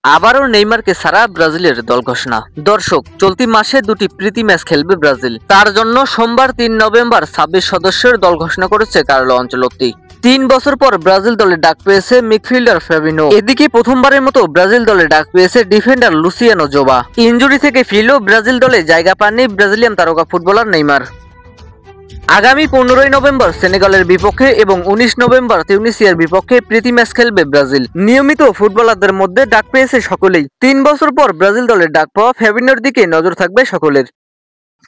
আবারও নেইমারকে ছাড়া ব্রাজিলের দল ঘোষণা। দর্শক, চলতি মাসে দুটি প্রীতি ম্যাচ খেলবে ব্রাজিল। তার জন্য সোমবার ৩ নভেম্বর ২৬ সদস্যের দল ঘোষণা করেছে কার্লো আনচেলত্তি। ৩ বছর পর ব্রাজিল দলে ডাক পেয়েছে মিডফিল্ডার ফ্যাবিনো। এদিকে প্রথমবারের মতো ব্রাজিল দলে ডাক পেয়েছে ডিফেন্ডার লুসিয়ানো জোবা। ইনজুরি থেকে ফিরলেও ব্রাজিল দলে জায়গা পাননি ব্রাজিলিয়ান তারকা ফুটবলার নেইমার। আগামী ১৫ নভেম্বর সেনেগালের বিপক্ষে এবং ১৯ নভেম্বর তিউনিসিয়ার বিপক্ষে প্রীতি ম্যাচ খেলবে ব্রাজিল। নিয়মিত ফুটবলারদের মধ্যে ডাক পেয়েছে সকলেই। ৩ বছর পর ব্রাজিল দলে ডাক পাওয়া ফ্যাবিনোর দিকে নজর থাকবে সকলের।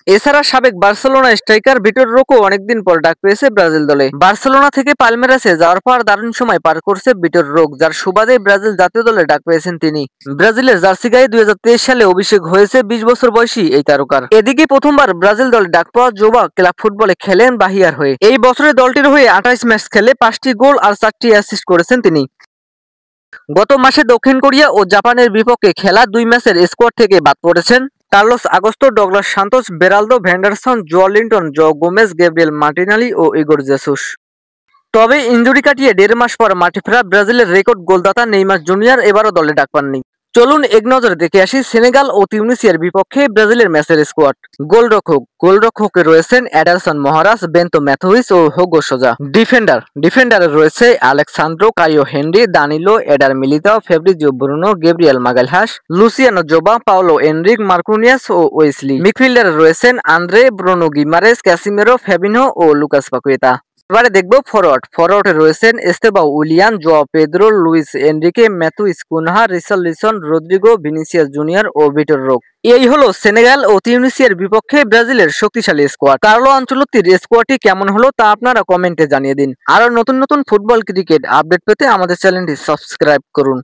এছাড়া সাবেক বার্সেলোনা স্ট্রাইকার ভিটর রোকো অনেকদিন পর ডাক পেয়েছে ব্রাজিল দলে। বার্সেলোনা থেকে পালমেরাসে যাওয়ার পর দারুণ সময় পার করছে ভিটর রোক, যার সুবাদে ব্রাজিল জাতীয় দলে ডাক পেয়েছেন তিনি। ব্রাজিলের জার্সি গায়ে ২০২৩ সালে অভিষেক হয়েছে ২০ বছর বয়সী এই তারকার। এদিকে প্রথমবার ব্রাজিল দলে ডাক পাওয়া জোবা ক্লাব ফুটবলে খেলেন বাহিয়ার হয়ে। এই বছরে দলটির হয়ে ২৮ ম্যাচ খেলে ৫টি গোল আর ৪টি অ্যাসিস্ট করেছেন তিনি। গত মাসে দক্ষিণ কোরিয়া ও জাপানের বিপক্ষে খেলা ২ ম্যাচের স্কোয়াড থেকে বাদ পড়েছেন Carlos Augusto, Douglas Santos, Beraldo Vanderson, Joelinton, Joe Gomez, Gabriel Martinelli ও ইগোর জেসুস। তবে ইনজুরি কাটিয়ে ১.৫ মাস পর মাঠে ফেরা ব্রাজিলের রেকর্ড গোলদাতা নেইমার জুনিয়র এবারও দলে ডাক পাননি। চলুন এক নজরে দেখে আসি সেনেগাল ও তিউনিসিয়ার বিপক্ষে ব্রাজিলের ম্যাচের স্কোয়াড। গোলরক্ষকে রয়েছেন এডারসন মহারাজ, বেন্তো ম্যাথুইস ও হুগো সোজা। ডিফেন্ডারে রয়েছে Alexsandro Caio Henrique, Danilo, Eder Militao, Fabricio Bruno, Gabriel Magalhaes, Luciano Juba, Paulo Henrique, Marquinhos ও ওয়েসলি। মিডফিল্ডারে রয়েছেন Andrey, Bruno Guimaraes, Casemiro, Fabinho ও লুকাস পাকুয়েতা। এবারে দেখবো ফরওয়ার্ডে রয়েছেন Estevao Willian, Joao Pedro, Luiz Henrique, Matheus Cunha, Richarlison, Rodrygo, Vinicius Junior ও Vitor Roque. এই হলো সেনেগাল ও তিউনিসিয়ার বিপক্ষে ব্রাজিলের শক্তিশালী স্কোয়াড। কার্লো আনচেলত্তির স্কোয়াডটি কেমন হলো তা আপনারা কমেন্টে জানিয়ে দিন। আরো নতুন নতুন ফুটবল ক্রিকেট আপডেট পেতে আমাদের চ্যানেলটি সাবস্ক্রাইব করুন।